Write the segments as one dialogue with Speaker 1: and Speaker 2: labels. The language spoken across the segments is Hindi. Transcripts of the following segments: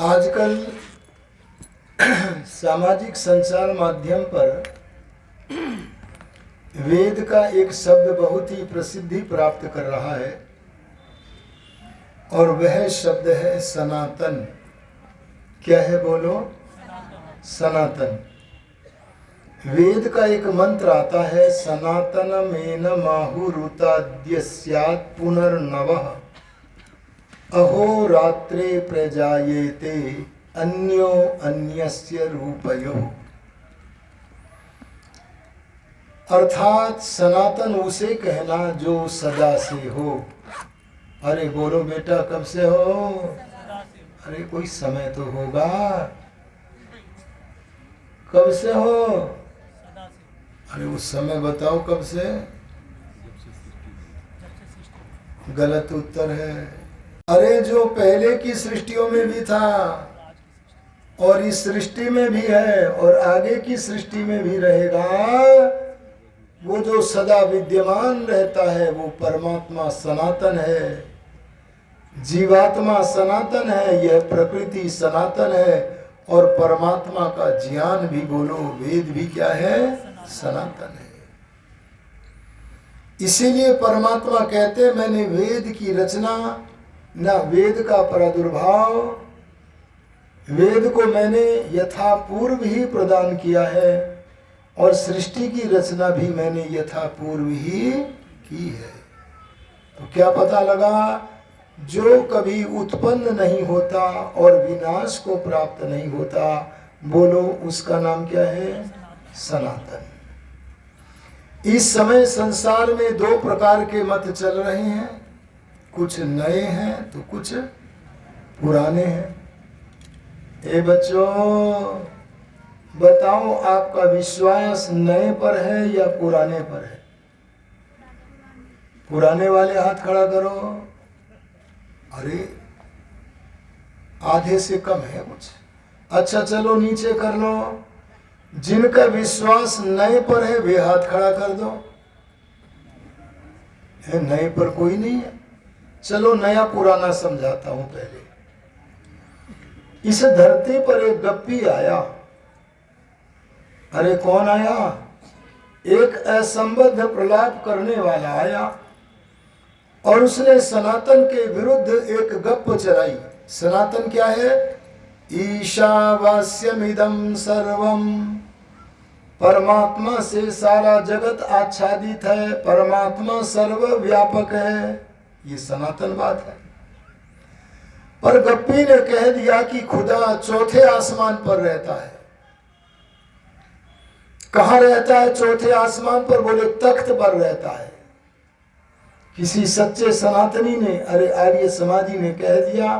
Speaker 1: आजकल सामाजिक संचार माध्यम पर वेद का एक शब्द बहुत ही प्रसिद्धि प्राप्त कर रहा है और वह शब्द है सनातन। क्या है बोलो? सनातन। वेद का एक मंत्र आता है, सनातनमेन माहुरुताद्य स्यात् पुनर्नवः अहोरात्रे प्रजायेते अन्यो अन्यस्य रूपयो। अर्थात सनातन उसे कहना जो सदा से हो। अरे बोलो बेटा, कब से हो? अरे कोई समय तो होगा। कब से हो? अरे उस समय बताओ कब से? गलत उत्तर है। अरे जो पहले की सृष्टियों में भी था और इस सृष्टि में भी है और आगे की सृष्टि में भी रहेगा, वो जो सदा विद्यमान रहता है वो परमात्मा सनातन है। जीवात्मा सनातन है, यह प्रकृति सनातन है और परमात्मा का ज्ञान भी बोलो, वेद भी क्या है? सनातन है। इसीलिए परमात्मा कहते हैं, मैंने वेद की रचना न वेद का प्रादुर्भाव, वेद को मैंने यथा पूर्व ही प्रदान किया है और सृष्टि की रचना भी मैंने यथा पूर्व ही की है। तो क्या पता लगा? जो कभी उत्पन्न नहीं होता और विनाश को प्राप्त नहीं होता, बोलो उसका नाम क्या है? सनातन। इस समय संसार में दो प्रकार के मत चल रहे हैं, कुछ नए हैं तो कुछ पुराने हैं। ए बच्चों, बताओ आपका विश्वास नए पर है या पुराने पर है? पुराने वाले हाथ खड़ा करो। अरे आधे से कम है कुछ। अच्छा चलो नीचे कर लो। जिनका विश्वास नए पर है वे हाथ खड़ा कर दो। है नए पर कोई नहीं है। चलो नया पुराना समझाता हूं। पहले इस धरती पर एक गप्पी आया। अरे कौन आया? एक असंबद्ध प्रलाप करने वाला आया और उसने सनातन के विरुद्ध एक गप चलाई। सनातन क्या है? ईशावास्यमिदं सर्वम, परमात्मा से सारा जगत आच्छादित है, परमात्मा सर्वव्यापक है। ये सनातन बात है। पर गप्पी ने कह दिया कि खुदा चौथे आसमान पर रहता है। कहाँ रहता है चौथे आसमान पर? बोले तख्त पर रहता है। किसी सच्चे सनातनी ने, अरे आर्य समाजी ने कह दिया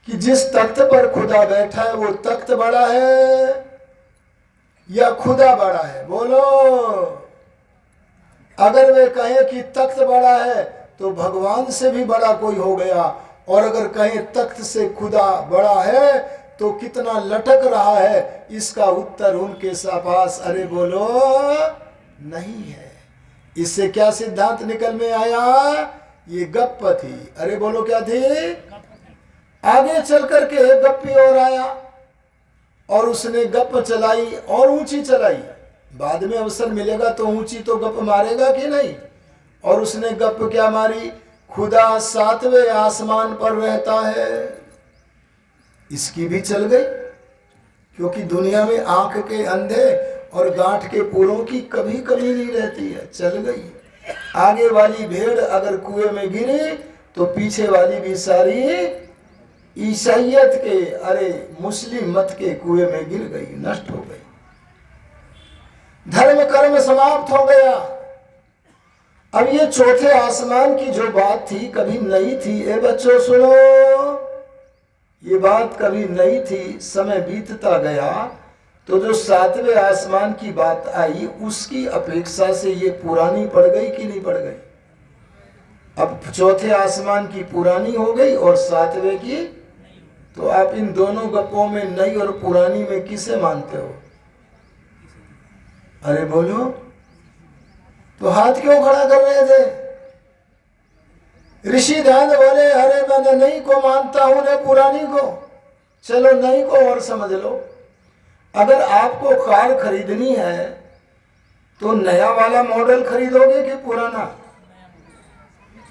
Speaker 1: कि जिस तख्त पर खुदा बैठा है वो तख्त बड़ा है या खुदा बड़ा है? बोलो। अगर वे कहें कि तख्त बड़ा है तो भगवान से भी बड़ा कोई हो गया, और अगर कहें तख्त से खुदा बड़ा है तो कितना लटक रहा है, इसका उत्तर उनके पास अरे बोलो नहीं है। इससे क्या सिद्धांत निकल में आया? ये गप्प थी। अरे बोलो क्या थी? आगे चल करके एक गप्पी और आया और उसने गप्प चलाई और ऊंची चलाई। बाद में अवसर मिलेगा तो ऊंची तो गप्प मारेगा कि नहीं? और उसने गप्प क्या मारी? खुदा सातवें आसमान पर रहता है। इसकी भी चल गई, क्योंकि दुनिया में आंख के अंधे और गांठ के पूरों की कभी कमी नहीं रहती है। चल गई। आगे वाली भेड़ अगर कुएं में गिरी तो पीछे वाली भी सारी ईसाइयत के, अरे मुस्लिम मत के कुएं में गिर गई, नष्ट हो गई। धर्म कर्म समाप्त हो गया। अब ये चौथे आसमान की जो बात थी कभी नई थी। ए बच्चों सुनो, ये बात कभी नई थी। समय बीतता गया तो जो सातवें आसमान की बात आई उसकी अपेक्षा से ये पुरानी पड़ गई कि नहीं पड़ गई? अब चौथे आसमान की पुरानी हो गई और सातवें की। तो आप इन दोनों गप्पों में नई और पुरानी में किसे मानते हो? अरे बोलो। तो हाथ क्यों खड़ा कर रहे थे? ऋषि ध्यान बोले, अरे मैं न नई को मानता हूं न पुरानी को। चलो नई को और समझ लो, अगर आपको कार खरीदनी है तो नया वाला मॉडल खरीदोगे कि पुराना?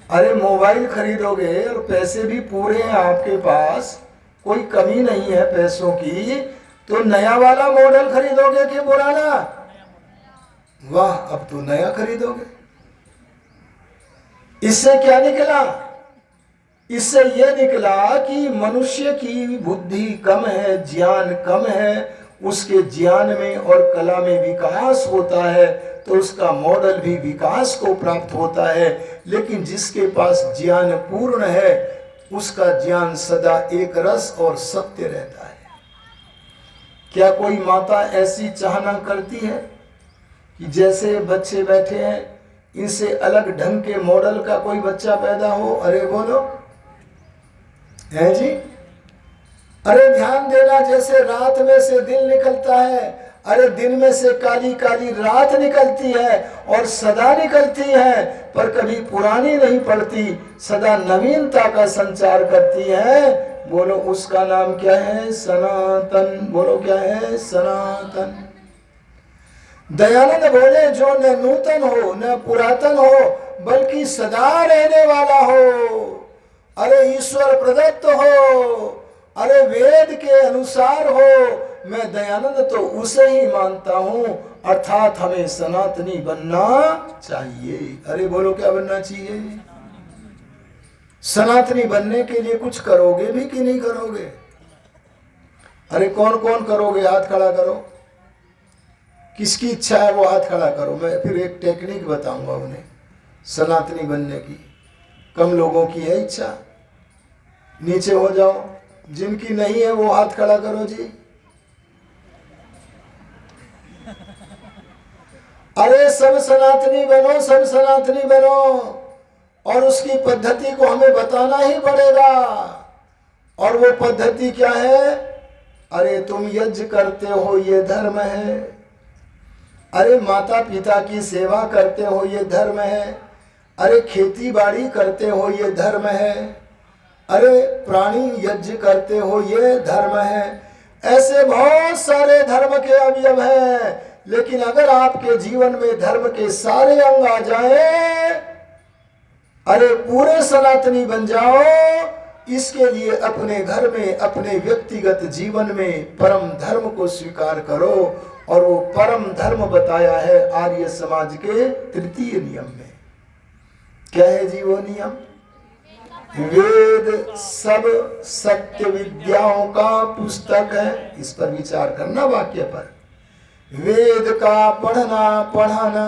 Speaker 1: अरे मोबाइल खरीदोगे और पैसे भी पूरे हैं आपके पास, कोई कमी नहीं है पैसों की, तो नया वाला मॉडल खरीदोगे कि पुराना? वाह, अब तो नया खरीदोगे। इससे क्या निकला? इससे यह निकला कि मनुष्य की बुद्धि कम है, ज्ञान कम है, उसके ज्ञान में और कला में विकास होता है तो उसका मॉडल भी विकास को प्राप्त होता है। लेकिन जिसके पास ज्ञान पूर्ण है उसका ज्ञान सदा एक रस और सत्य रहता है। क्या कोई माता ऐसी चाहना करती है कि जैसे बच्चे बैठे हैं इनसे अलग ढंग के मॉडल का कोई बच्चा पैदा हो? अरे बोलो, है जी? अरे ध्यान देना, जैसे रात में से दिन निकलता है, अरे दिन में से काली काली रात निकलती है और सदा निकलती है, पर कभी पुरानी नहीं पड़ती, सदा नवीनता का संचार करती है। बोलो उसका नाम क्या है? सनातन। बोलो क्या है? सनातन। दयानंद बोले जो न नूतन हो न पुरातन हो बल्कि सदा रहने वाला हो, अरे ईश्वर प्रदत्त हो, अरे वेद के अनुसार हो, मैं दयानंद तो उसे ही मानता हूं, अर्थात हमें सनातनी बनना चाहिए। अरे बोलो क्या बनना चाहिए? सनातनी बनने के लिए कुछ करोगे भी कि नहीं करोगे? अरे कौन कौन करोगे? हाथ खड़ा करो। किसकी इच्छा है वो हाथ खड़ा करो। मैं फिर एक टेक्निक बताऊंगा उन्हें सनातनी बनने की। कम लोगों की है इच्छा, नीचे हो जाओ। जिनकी नहीं है वो हाथ खड़ा करो जी। अरे सब सनातनी बनो, सब सनातनी बनो, और उसकी पद्धति को हमें बताना ही पड़ेगा। और वो पद्धति क्या है? अरे तुम यज्ञ करते हो ये धर्म है, अरे माता पिता की सेवा करते हो ये धर्म है, अरे खेती बाड़ी करते हो ये धर्म है, अरे प्राणी यज्ञ करते हो ये धर्म है। ऐसे बहुत सारे धर्म के अवयव हैं, लेकिन अगर आपके जीवन में धर्म के सारे अंग आ जाएं, अरे पूरे सनातनी बन जाओ, इसके लिए अपने घर में अपने व्यक्तिगत जीवन में परम धर्म को स्वीकार करो। और वो परम धर्म बताया है आर्य समाज के तृतीय नियम में। क्या है जी वो नियम? वेद सब सत्य विद्याओं का पुस्तक है। इस पर विचार करना वाक्य पर। वेद का पढ़ना पढ़ाना,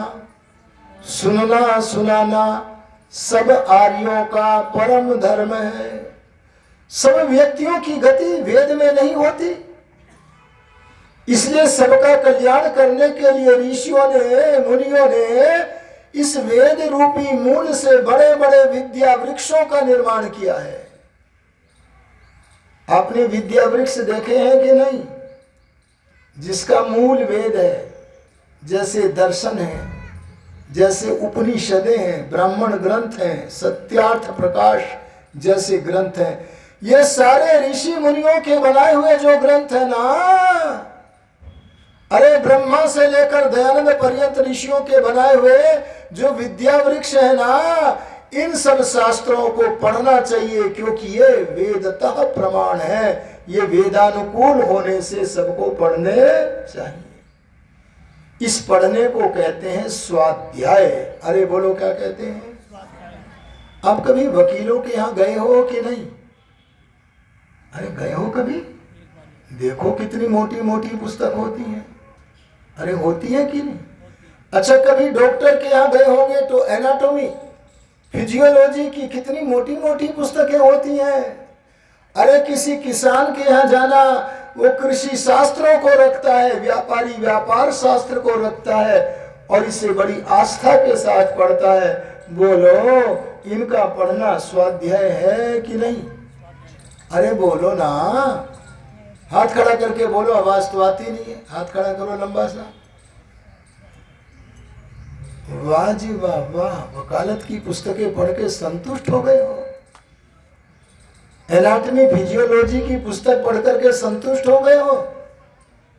Speaker 1: सुनना सुनाना सब आर्यों का परम धर्म है। सब व्यक्तियों की गति वेद में नहीं होती, इसलिए सबका कल्याण करने के लिए ऋषियों ने मुनियों ने इस वेद रूपी मूल से बड़े बड़े विद्या वृक्षों का निर्माण किया है। आपने विद्या वृक्ष देखे हैं कि नहीं? जिसका मूल वेद है, जैसे दर्शन है, जैसे उपनिषदें हैं, ब्राह्मण ग्रंथ हैं, सत्यार्थ प्रकाश जैसे ग्रंथ हैं, ये सारे ऋषि मुनियों के बनाए हुए जो ग्रंथ है ना, अरे ब्रह्मा से लेकर दयानंद पर्यंत ऋषियों के बनाए हुए जो विद्या वृक्ष है ना, इन सब शास्त्रों को पढ़ना चाहिए, क्योंकि ये वेदतः प्रमाण है। ये वेदानुकूल होने से सबको पढ़ने चाहिए। इस पढ़ने को कहते हैं स्वाध्याय। अरे बोलो क्या कहते हैं? आप कभी वकीलों के यहाँ गए हो कि नहीं? अरे गए हो कभी? देखो कितनी मोटी मोटी पुस्तक होती है। अरे होती है कि नहीं? अच्छा कभी डॉक्टर के यहाँ गए होंगे तो एनाटॉमी फिजियोलॉजी की कितनी मोटी मोटी पुस्तकें होती हैं। अरे किसी किसान के यहाँ जाना, वो कृषि शास्त्रों को रखता है, व्यापारी व्यापार शास्त्र को रखता है और इसे बड़ी आस्था के साथ पढ़ता है। बोलो इनका पढ़ना स्वाध्याय है कि नहीं? अरे बोलो ना, हाथ खड़ा करके बोलो, आवाज तो आती नहीं है। हाथ खड़ा करो लंबा सा। वाह जी वाह वाह, वकालत की पुस्तकें पढ़ के संतुष्ट हो गए हो, एनाटॉमी फिजियोलॉजी की पुस्तक पढ़ करके संतुष्ट हो गए हो,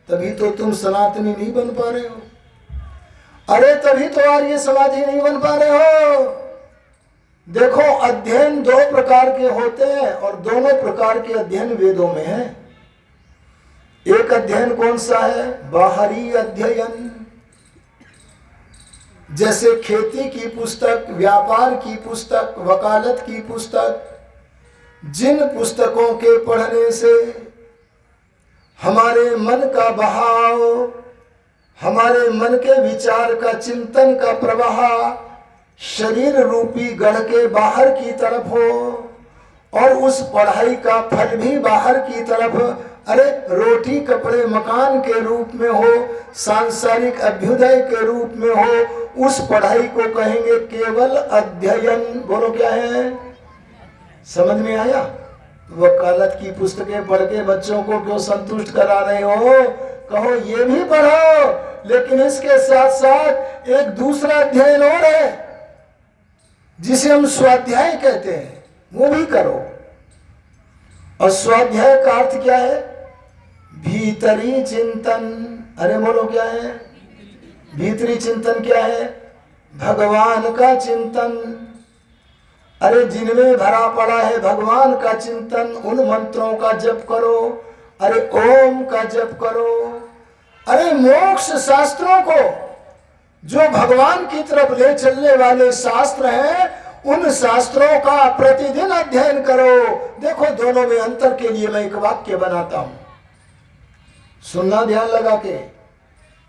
Speaker 1: तभी तो तुम सनातनी नहीं बन पा रहे हो। अरे तभी तो आर्य समाधि नहीं बन पा रहे हो। देखो, अध्ययन दो प्रकार के होते हैं और दोनों प्रकार के अध्ययन वेदों में है। एक अध्ययन कौन सा है? बाहरी अध्ययन, जैसे खेती की पुस्तक, व्यापार की पुस्तक, वकालत की पुस्तक। जिन पुस्तकों के पढ़ने से हमारे मन का बहाव, हमारे मन के विचार का, चिंतन का प्रवाह शरीर रूपी गढ़ के बाहर की तरफ हो और उस पढ़ाई का फल भी बाहर की तरफ, अरे रोटी कपड़े मकान के रूप में हो, सांसारिक अभ्युदय के रूप में हो, उस पढ़ाई को कहेंगे केवल अध्ययन। बोलो क्या है? समझ में आया? वकालत की पुस्तकें पढ़ के बच्चों को क्यों संतुष्ट करा रहे हो? कहो ये भी पढ़ो, लेकिन इसके साथ साथ एक दूसरा अध्ययन और है जिसे हम स्वाध्याय कहते हैं, वो भी करो। और स्वाध्याय का अर्थ क्या है? भीतरी चिंतन। अरे बोलो क्या है? भीतरी चिंतन क्या है? भगवान का चिंतन। अरे जिनमें भरा पड़ा है भगवान का चिंतन, उन मंत्रों का जप करो। अरे ओम का जप करो। अरे मोक्ष शास्त्रों को, जो भगवान की तरफ ले चलने वाले शास्त्र हैं, उन शास्त्रों का प्रतिदिन अध्ययन करो। देखो, दोनों में अंतर के लिए मैं एक वाक्य बनाता हूं, सुनना ध्यान लगा के।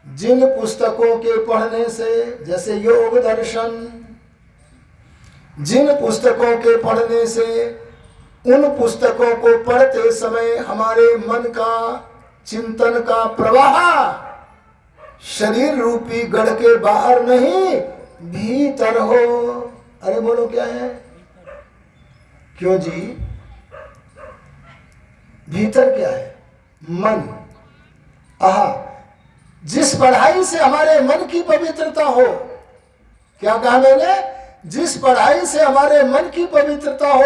Speaker 1: जिन पुस्तकों के पढ़ने से, जैसे योग दर्शन, जिन पुस्तकों के पढ़ने से, उन पुस्तकों को पढ़ते समय हमारे मन का, चिंतन का प्रवाह शरीर रूपी गढ़ के बाहर नहीं, भीतर हो। अरे बोलो क्या है? क्यों जी? भीतर क्या है? मन। आहा, जिस पढ़ाई से हमारे मन की पवित्रता हो, क्या कहा मैंने? जिस पढ़ाई से हमारे मन की पवित्रता हो,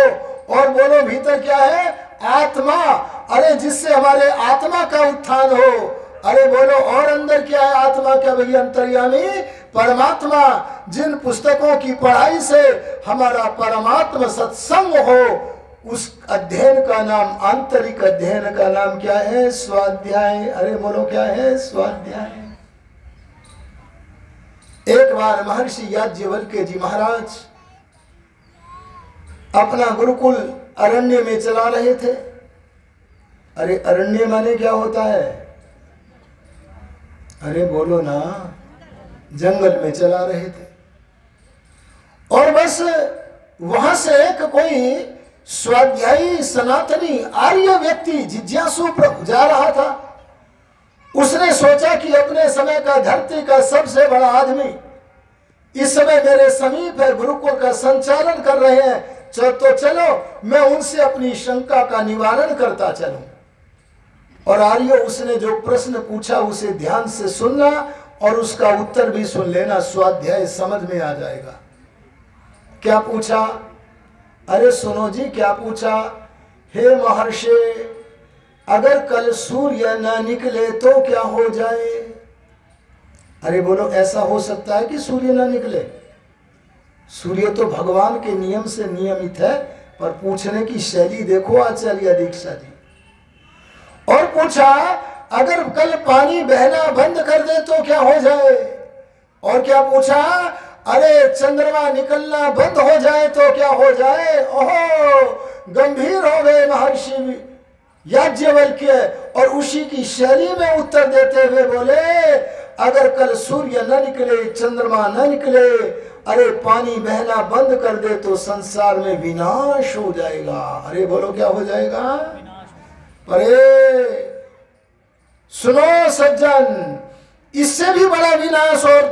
Speaker 1: और बोलो भीतर क्या है? आत्मा। अरे जिससे हमारे आत्मा का उत्थान हो। अरे बोलो, और अंदर क्या है? आत्मा क्या भैया? अंतर्यामी परमात्मा। जिन पुस्तकों की पढ़ाई से हमारा परमात्मा सत्संग हो, उस अध्ययन का नाम, आंतरिक अध्ययन का नाम क्या है? स्वाध्याय। अरे बोलो क्या है? स्वाध्याय। एक बार महर्षि याज्ञवल्क्य जी महाराज अपना गुरुकुल अरण्य में चला रहे थे। अरे अरण्य माने क्या होता है? अरे बोलो ना, जंगल में चला रहे थे। और बस वहां से एक कोई स्वाध्यायी सनातनी आर्य व्यक्ति जिज्ञासु जा रहा था। उसने सोचा कि अपने समय का, धरती का सबसे बड़ा आदमी इस समय मेरे समीप है, गुरुकुल का संचालन कर रहे हैं, तो चलो मैं उनसे अपनी शंका का निवारण करता चलूं। और आर्यो, उसने जो प्रश्न पूछा उसे ध्यान से सुनना और उसका उत्तर भी सुन लेना, स्वाध्याय समझ में आ जाएगा। क्या पूछा? अरे सुनो जी, क्या पूछा? हे महर्षि, अगर कल सूर्य न निकले तो क्या हो जाए? अरे बोलो, ऐसा हो सकता है कि सूर्य न निकले? सूर्य तो भगवान के नियम से नियमित है, पर पूछने की शैली देखो आचार्य दीक्षा जी। और पूछा, अगर कल पानी बहना बंद कर दे तो क्या हो जाए? और क्या पूछा? अरे चंद्रमा निकलना बंद हो जाए तो क्या हो जाए? ओहो, गंभीर हो गए महर्षि याज्ञवल्क्य और उसी की शैली में उत्तर देते हुए बोले, अगर कल सूर्य न निकले, चंद्रमा न निकले, अरे पानी बहना बंद कर दे तो संसार में विनाश हो जाएगा। अरे बोलो क्या हो जाएगा? अरे सुनो सज्जन, इससे भी बड़ा विनाश और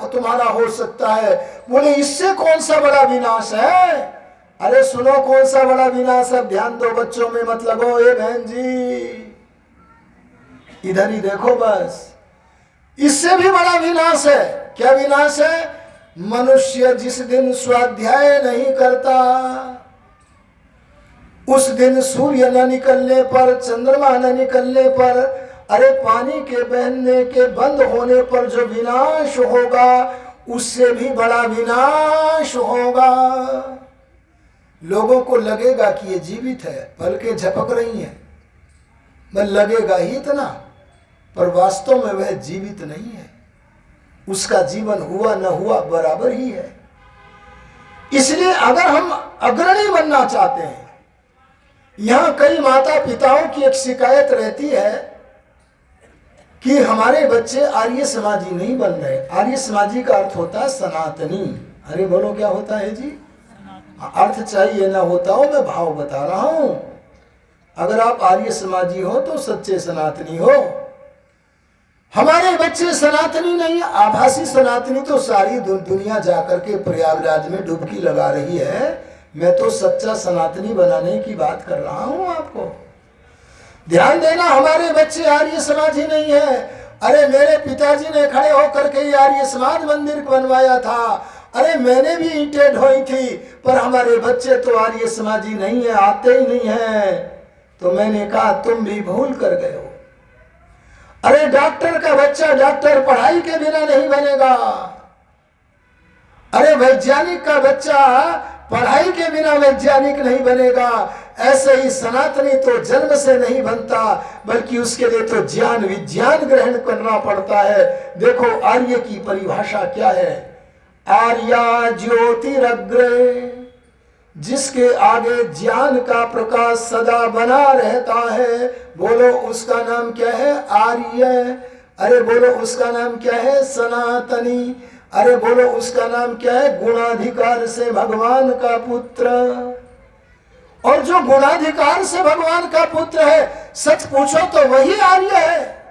Speaker 1: तुम्हारा हो सकता है। बोले इससे कौन सा बड़ा विनाश है? अरे सुनो कौन सा बड़ा विनाश है, ध्यान दो, बच्चों में मत लगो। ए बहन जी, इधर ही देखो बस। इससे भी बड़ा विनाश है। क्या विनाश है? मनुष्य जिस दिन स्वाध्याय नहीं करता, उस दिन सूर्य न निकलने पर, चंद्रमा न निकलने पर, अरे पानी के बहने के बंद होने पर जो विनाश होगा उससे भी बड़ा विनाश होगा। लोगों को लगेगा कि ये जीवित है, पलकें झपक रही हैं, मैं लगेगा ही इतना, पर वास्तव में वह जीवित नहीं है। उसका जीवन हुआ न हुआ बराबर ही है। इसलिए अगर हम अग्रणी बनना चाहते हैं, यहां कई माता पिताओं की एक शिकायत रहती है कि हमारे बच्चे आर्य समाजी नहीं बन रहे। आर्य समाजी का अर्थ होता है सनातनी। अरे बोलो क्या होता है जी? अर्थ चाहिए ना होता हो, मैं भाव बता रहा हूं। अगर आप आर्य समाजी हो तो सच्चे सनातनी हो। हमारे बच्चे सनातनी नहीं, आभासी सनातनी तो सारी दुनिया जाकर के प्रयागराज में डुबकी लगा रही है। मैं तो सच्चा सनातनी बनाने की बात कर रहा हूं आपको। ध्यान देना, हमारे बच्चे आर्य समाजी नहीं है। अरे मेरे पिताजी ने खड़े होकर के आर्य समाज मंदिर बनवाया था। अरे मैंने भी ईंटें ढोई थी, पर हमारे बच्चे तो आर्य समाजी नहीं है, आते ही नहीं है। तो मैंने कहा तुम भी भूल कर गए हो। अरे डॉक्टर का बच्चा डॉक्टर पढ़ाई के बिना नहीं बनेगा। अरे वैज्ञानिक का बच्चा पढ़ाई के बिना वैज्ञानिक नहीं बनेगा। ऐसे ही सनातनी तो जन्म से नहीं बनता, बल्कि उसके लिए तो ज्ञान विज्ञान ग्रहण करना पड़ता है। देखो आर्य की परिभाषा क्या है? आर्या ज्योतिरग्रे, जिसके आगे ज्ञान का प्रकाश सदा बना रहता है। बोलो उसका नाम क्या है? आर्य। अरे बोलो उसका नाम क्या है? सनातनी। अरे बोलो उसका नाम क्या है? गुणाधिकार से भगवान का पुत्र। और जो गुणाधिकार से भगवान का पुत्र है, सच पूछो तो वही आर्य है।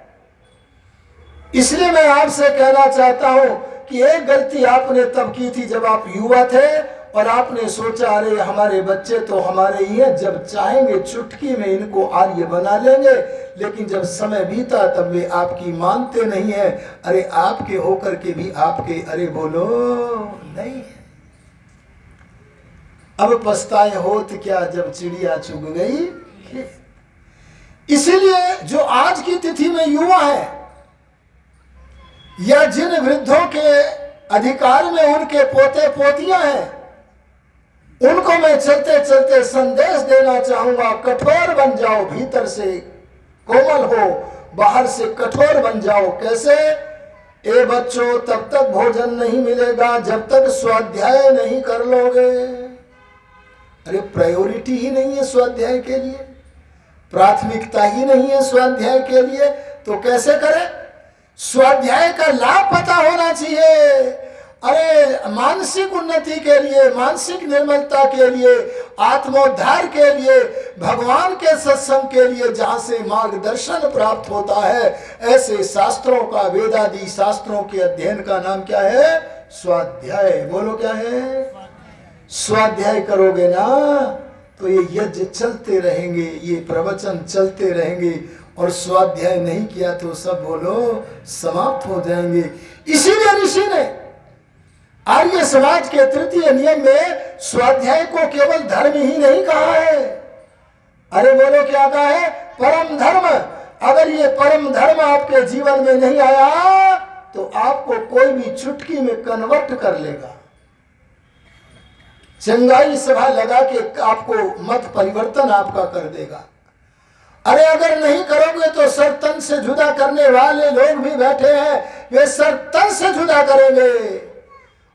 Speaker 1: इसलिए मैं आपसे कहना चाहता हूं कि एक गलती आपने तब की थी जब आप युवा थे और आपने सोचा अरे हमारे बच्चे तो हमारे ही हैं, जब चाहेंगे चुटकी में इनको आर्य बना लेंगे। लेकिन जब समय बीता तब वे आपकी मानते नहीं है। अरे आपके होकर के भी आपके अरे बोलो नहीं है। अब पछताए होत क्या जब चिड़िया चुग गई। इसीलिए जो आज की तिथि में युवा है या जिन वृद्धों के अधिकार में उनके पोते पोतियां हैं, उनको मैं चलते चलते संदेश देना चाहूंगा, कठोर बन जाओ। भीतर से कोमल हो, बाहर से कठोर बन जाओ। कैसे? ए बच्चों, तब तक भोजन नहीं मिलेगा जब तक स्वाध्याय नहीं कर लोगे। अरे प्रायोरिटी ही नहीं है स्वाध्याय के लिए, प्राथमिकता ही नहीं है स्वाध्याय के लिए, तो कैसे करें? स्वाध्याय का लाभ पता होना चाहिए। अरे मानसिक उन्नति के लिए, मानसिक निर्मलता के लिए, आत्मोद्धार के लिए, भगवान के सत्संग के लिए जहां से मार्गदर्शन प्राप्त होता है, ऐसे शास्त्रों का, वेदादि शास्त्रों के अध्ययन का नाम क्या है? स्वाध्याय। बोलो क्या है? स्वाध्याय करोगे ना तो ये यज्ञ चलते रहेंगे, ये प्रवचन चलते रहेंगे। और स्वाध्याय नहीं किया तो सब बोलो समाप्त हो जाएंगे। इसीलिए ऋषि ने आर्य समाज के तृतीय नियम में स्वाध्याय को केवल धर्म ही नहीं कहा है। अरे बोलो क्या कहा है? परम धर्म। अगर ये परम धर्म आपके जीवन में नहीं आया तो आपको कोई भी चुटकी में कन्वर्ट कर लेगा, चंगाई सभा लगा के आपको मत परिवर्तन आपका कर देगा। अरे अगर नहीं करोगे तो सर तन से जुदा करने वाले लोग भी बैठे हैं, वे सर तन से जुदा करेंगे।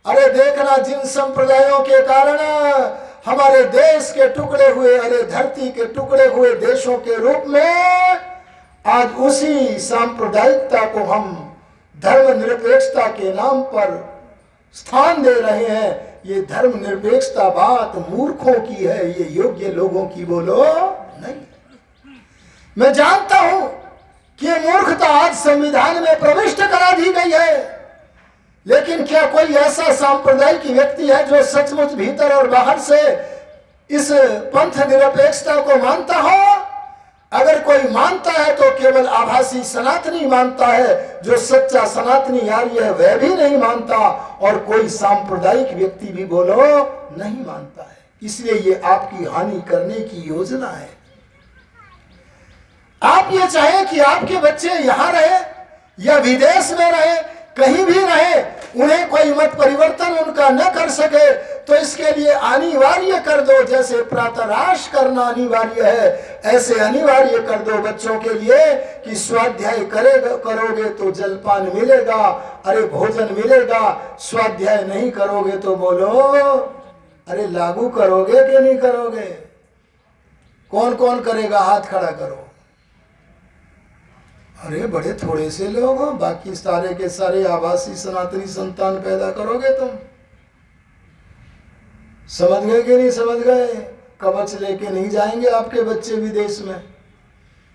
Speaker 1: अरे देखना, जिन संप्रदायों के कारण हमारे देश के टुकड़े हुए, अरे धरती के टुकड़े हुए देशों के रूप में आज उसी सांप्रदायिकता को हम धर्मनिरपेक्षता के नाम पर स्थान दे रहे हैं। ये धर्मनिरपेक्षता बात मूर्खों की है, ये योग्य लोगों की बोलो नहीं। मैं जानता हूं कि ये मूर्खता आज संविधान में प्रविष्ट करा दी गई है, लेकिन क्या कोई ऐसा सांप्रदायिक व्यक्ति है जो सचमुच भीतर और बाहर से इस पंथ निरपेक्षता को मानता हो? अगर कोई मानता है तो केवल आभासी सनातनी मानता है, जो सच्चा सनातनी आर्य है वह भी नहीं मानता, और कोई सांप्रदायिक व्यक्ति भी बोलो नहीं मानता है। इसलिए ये आपकी हानि करने की योजना है। आप ये चाहें कि आपके बच्चे यहां रहे या विदेश में रहे, कहीं भी रहे, उन्हें कोई मत परिवर्तन उनका न कर सके, तो इसके लिए अनिवार्य कर दो। जैसे प्रातराश करना अनिवार्य है, ऐसे अनिवार्य कर दो बच्चों के लिए कि स्वाध्याय करोगे तो जलपान मिलेगा, अरे भोजन मिलेगा। स्वाध्याय नहीं करोगे तो बोलो, अरे लागू करोगे कि नहीं करोगे? कौन कौन करेगा? हाथ खड़ा करो। अरे बड़े थोड़े से लोग हो, बाकी सारे के सारे आभासी सनातनी संतान पैदा करोगे तुम। समझ गए कि नहीं समझ गए? कवच लेके नहीं जाएंगे आपके बच्चे विदेश में।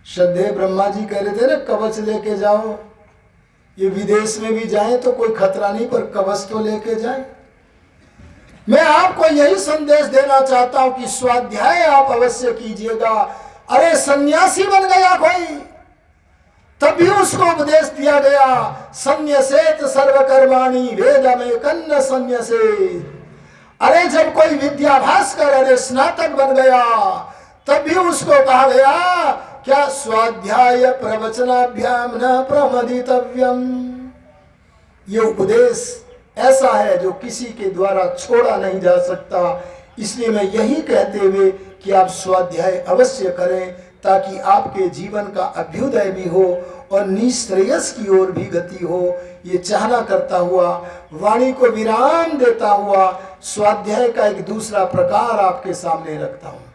Speaker 1: श्रद्धेय ब्रह्मा जी कह रहे थे ना, कवच लेके जाओ। ये विदेश में भी जाएं तो कोई खतरा नहीं, पर कवच तो लेके जाएं। मैं आपको यही संदेश देना चाहता हूं कि स्वाध्याय आप अवश्य कीजिएगा। अरे सन्यासी बन गया कोई, तभी उसको उपदेश दिया गया, संन्यसेत सर्वकर्माणि वेदमेकन्न संन्यसेत। अरे जब कोई विद्याभ्यास कर, अरे स्नातक बन गया, तभी उसको कहा गया क्या, स्वाध्याय प्रवचनाभ्याम न प्रमदितव्यम। ये उपदेश ऐसा है जो किसी के द्वारा छोड़ा नहीं जा सकता। इसलिए मैं यही कहते हुए कि आप स्वाध्याय अवश्य करें, ताकि आपके जीवन का अभ्युदय भी हो और निश्रेयस की ओर भी गति हो। ये चाहना करता हुआ, वाणी को विराम देता हुआ, स्वाध्याय का एक दूसरा प्रकार आपके सामने रखता हूं।